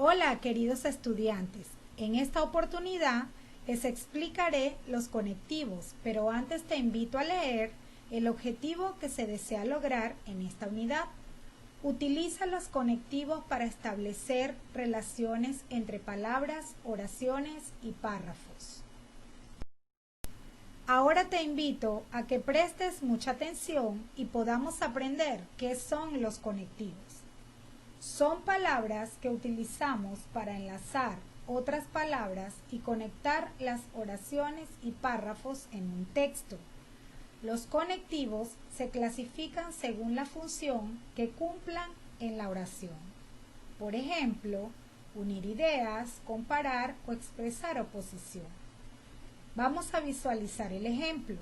Hola, queridos estudiantes. En esta oportunidad les explicaré los conectivos, pero antes te invito a leer el objetivo que se desea lograr en esta unidad. Utiliza los conectivos para establecer relaciones entre palabras, oraciones y párrafos. Ahora te invito a que prestes mucha atención y podamos aprender qué son los conectivos. Son palabras que utilizamos para enlazar otras palabras y conectar las oraciones y párrafos en un texto. Los conectivos se clasifican según la función que cumplan en la oración. Por ejemplo, unir ideas, comparar o expresar oposición. Vamos a visualizar el ejemplo.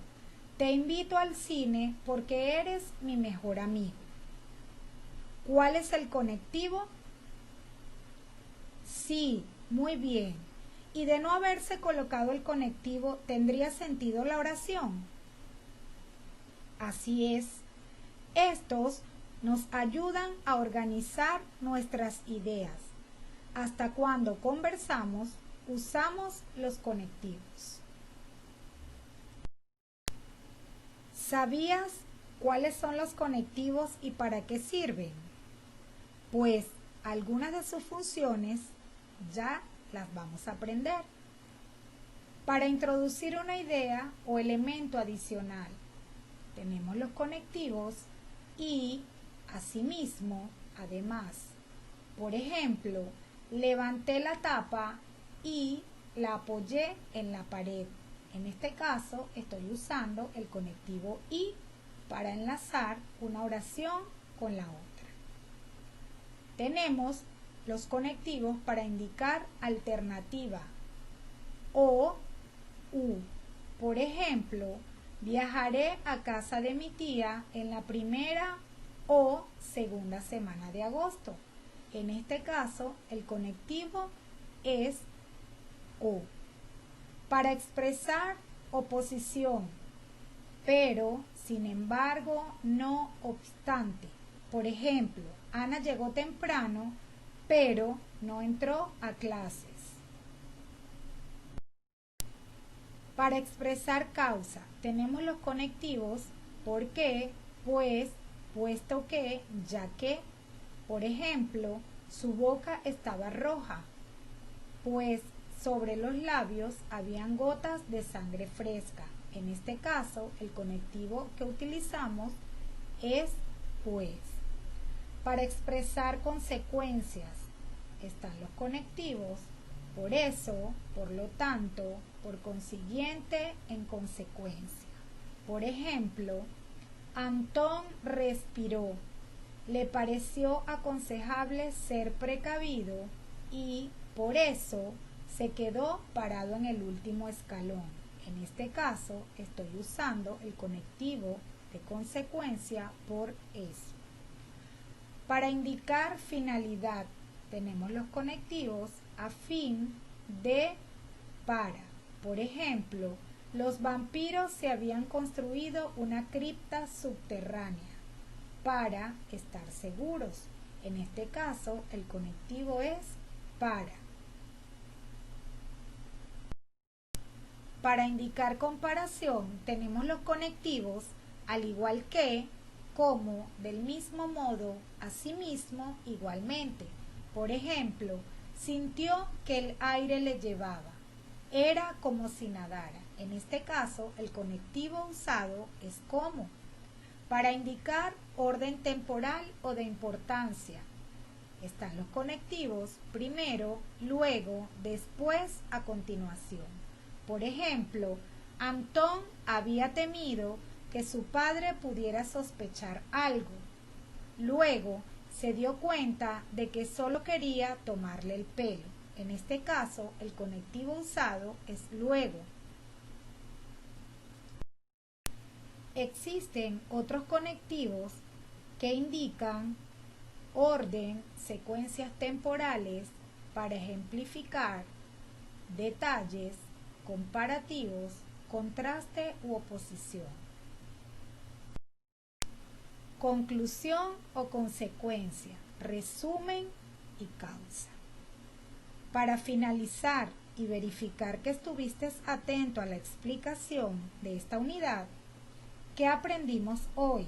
Te invito al cine porque eres mi mejor amigo. ¿Cuál es el conectivo? Sí, muy bien. Y de no haberse colocado el conectivo, ¿tendría sentido la oración? Así es. Estos nos ayudan a organizar nuestras ideas. Hasta cuando conversamos, usamos los conectivos. ¿Sabías cuáles son los conectivos y para qué sirven? Pues algunas de sus funciones ya las vamos a aprender. Para introducir una idea o elemento adicional, tenemos los conectivos y, asimismo, además. Por ejemplo, levanté la tapa y la apoyé en la pared. En este caso, estoy usando el conectivo y para enlazar una oración con la otra. Tenemos los conectivos para indicar alternativa o u. Por ejemplo, viajaré a casa de mi tía en la primera o segunda semana de agosto. En este caso, el conectivo es o. Para expresar oposición, pero, sin embargo, no obstante. Por ejemplo, Ana llegó temprano, pero no entró a clases. Para expresar causa, tenemos los conectivos porque, pues, puesto que, ya que. Por ejemplo, su boca estaba roja, pues sobre los labios habían gotas de sangre fresca. En este caso, el conectivo que utilizamos es pues. Para expresar consecuencias están los conectivos, por eso, por lo tanto, por consiguiente, en consecuencia. Por ejemplo, Antón respiró, le pareció aconsejable ser precavido y, por eso, se quedó parado en el último escalón. En este caso, estoy usando el conectivo de consecuencia por eso. Para indicar finalidad, tenemos los conectivos a fin de para. Por ejemplo, los vampiros se habían construido una cripta subterránea para estar seguros. En este caso, el conectivo es para. Para indicar comparación, tenemos los conectivos al igual que, como, del mismo modo, asimismo, igualmente. Por ejemplo, sintió que el aire le llevaba. Era como si nadara. En este caso, el conectivo usado es como. Para indicar orden temporal o de importancia, están los conectivos primero, luego, después, a continuación. Por ejemplo, Antón había temido que su padre pudiera sospechar algo. Luego, se dio cuenta de que solo quería tomarle el pelo. En este caso, el conectivo usado es luego. Existen otros conectivos que indican orden, secuencias temporales para ejemplificar detalles, comparativos, contraste u oposición. Conclusión o consecuencia, resumen y causa. Para finalizar y verificar que estuviste atento a la explicación de esta unidad, ¿qué aprendimos hoy?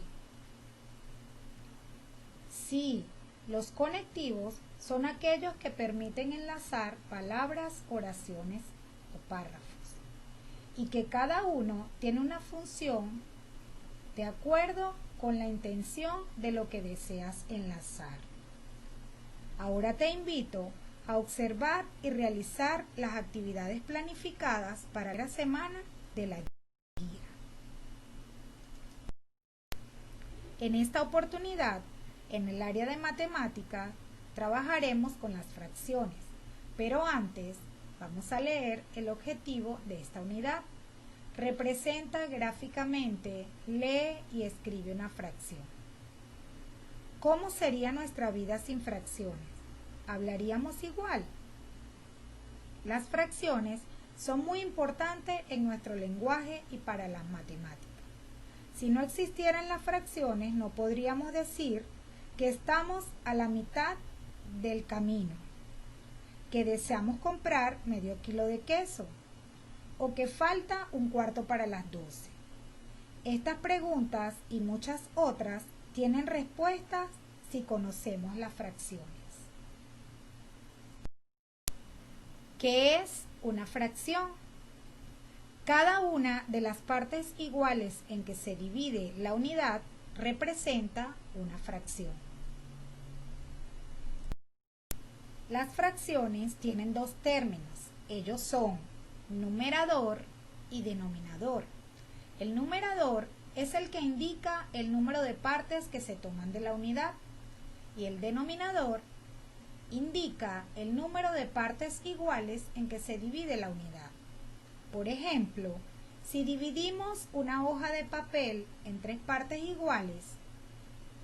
Sí, los conectivos son aquellos que permiten enlazar palabras, oraciones o párrafos, y que cada uno tiene una función de acuerdo con la intención de lo que deseas enlazar. Ahora te invito a observar y realizar las actividades planificadas para la semana de la guía. En esta oportunidad, en el área de matemática, trabajaremos con las fracciones, pero antes vamos a leer el objetivo de esta unidad. Representa gráficamente, lee y escribe una fracción. ¿Cómo sería nuestra vida sin fracciones? ¿Hablaríamos igual? Las fracciones son muy importantes en nuestro lenguaje y para las matemáticas. Si no existieran las fracciones, no podríamos decir que estamos a la mitad del camino, que deseamos comprar medio kilo de queso o que falta un cuarto para las 12. Estas preguntas y muchas otras tienen respuestas si conocemos las fracciones. ¿Qué es una fracción? Cada una de las partes iguales en que se divide la unidad representa una fracción. Las fracciones tienen dos términos. Ellos son numerador y denominador. El numerador es el que indica el número de partes que se toman de la unidad y el denominador indica el número de partes iguales en que se divide la unidad. Por ejemplo, si dividimos una hoja de papel en 3 partes iguales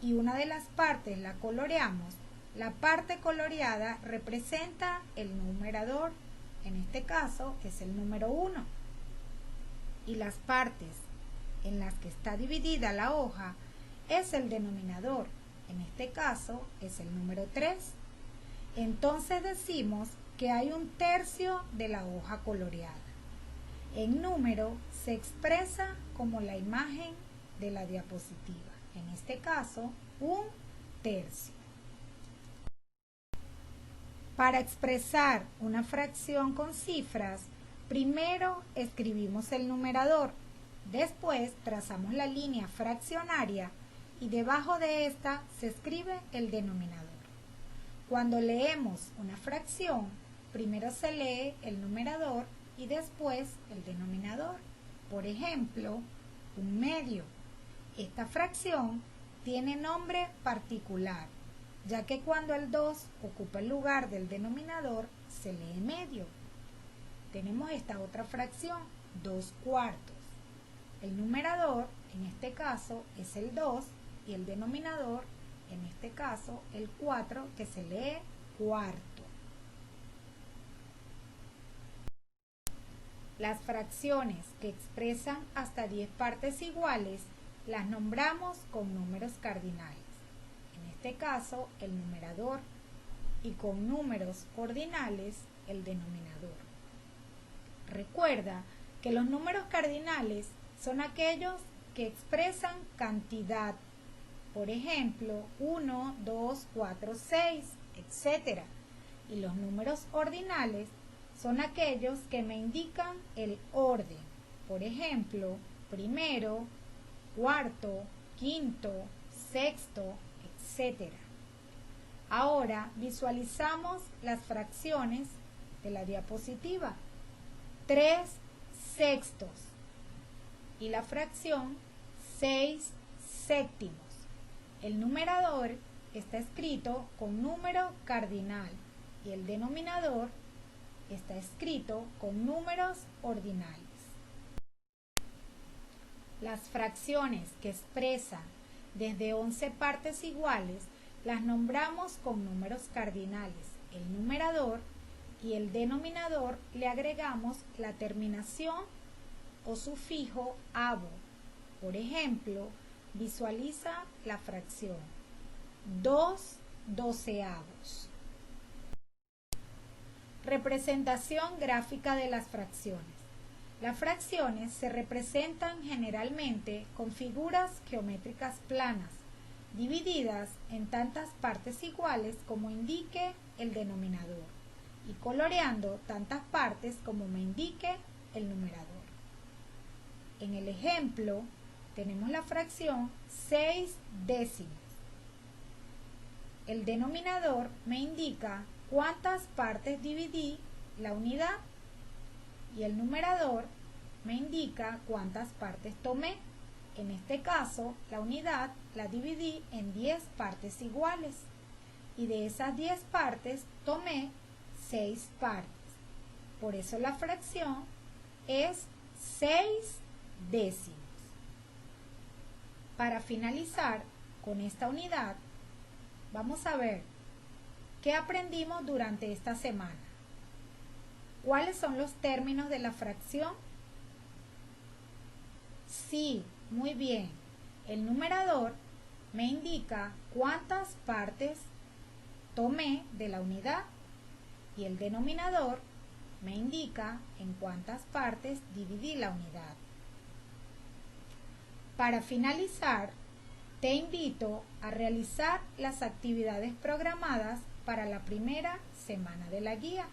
y una de las partes la coloreamos, la parte coloreada representa el numerador, en este caso es el número 1, y las partes en las que está dividida la hoja es el denominador, en este caso es el número 3. Entonces decimos que hay un tercio de la hoja coloreada. En número se expresa como la imagen de la diapositiva, en este caso un tercio. Para expresar una fracción con cifras, primero escribimos el numerador, después trazamos la línea fraccionaria y debajo de esta se escribe el denominador. Cuando leemos una fracción, primero se lee el numerador y después el denominador. Por ejemplo, un medio. Esta fracción tiene nombre particular, ya que cuando el 2 ocupa el lugar del denominador, se lee medio. Tenemos esta otra fracción, 2 cuartos. El numerador, en este caso, es el 2 y el denominador, en este caso, el 4, que se lee cuarto. Las fracciones que expresan hasta 10 partes iguales las nombramos con números cardinales. En este caso, el numerador, y con números ordinales, el denominador. Recuerda que los números cardinales son aquellos que expresan cantidad. Por ejemplo, 1, 2, 4, 6, etc. Y los números ordinales son aquellos que me indican el orden. Por ejemplo, primero, cuarto, quinto, sexto, etc. Ahora visualizamos las fracciones de la diapositiva. 3 sextos y la fracción 6 séptimos. El numerador está escrito con número cardinal y el denominador está escrito con números ordinales. Las fracciones que expresan desde 11 partes iguales las nombramos con números cardinales. El numerador y el denominador le agregamos la terminación o sufijo avo. Por ejemplo, visualiza la fracción 2 doceavos. Representación gráfica de las fracciones. Las fracciones se representan generalmente con figuras geométricas planas, divididas en tantas partes iguales como indique el denominador, y coloreando tantas partes como me indique el numerador. En el ejemplo, tenemos la fracción 6 décimas. El denominador me indica cuántas partes dividí la unidad y el numerador me indica cuántas partes tomé. En este caso, la unidad la dividí en 10 partes iguales y de esas 10 partes tomé 6 partes. Por eso la fracción es 6 décimos. Para finalizar con esta unidad, vamos a ver qué aprendimos durante esta semana. ¿Cuáles son los términos de la fracción? Sí, muy bien. El numerador me indica cuántas partes tomé de la unidad y el denominador me indica en cuántas partes dividí la unidad. Para finalizar, te invito a realizar las actividades programadas para la primera semana de la guía.